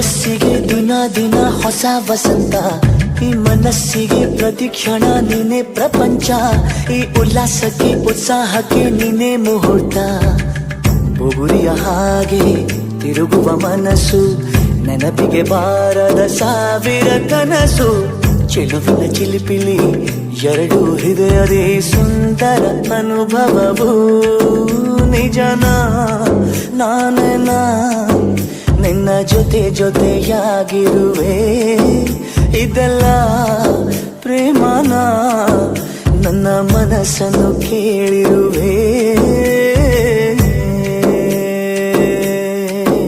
ವಯಸ್ಸಿಗೆ ದಿನ ದಿನ ಹೊಸ ವಸಂತ, ಈ ಮನಸ್ಸಿಗೆ ಪ್ರತಿ ಕ್ಷಣ ನೀನೆ ಪ್ರಪಂಚ, ಈ ಉಲ್ಲಾಸಕ್ಕೆ ಉತ್ಸಾಹಕ್ಕೆ ನೀನೆ ಮುಹೂರ್ತ. ಬುಗುರಿಯ ಹಾಗೆ ತಿರುಗುವ ಮನಸ್ಸು, ನೆನಪಿಗೆ ಬಾರದ ಸಾವಿರ ಕನಸು. ಚೆಲುವಿನ ಚಿಲಿಪಿಲಿ ಎರಡು ಹೃದಯದೇ ಸುಂದರ ಅನುಭವವು. ನಿಜನ ನಾನೇನ ನಿನ್ನ ಜೊತೆ ಜೊತೆಯಾಗಿರುವೆ, ಇದೆಲ್ಲ ಪ್ರೇಮನ ನನ್ನ ಮನಸ್ಸನ್ನು ಕೇಳಿರುವೆ.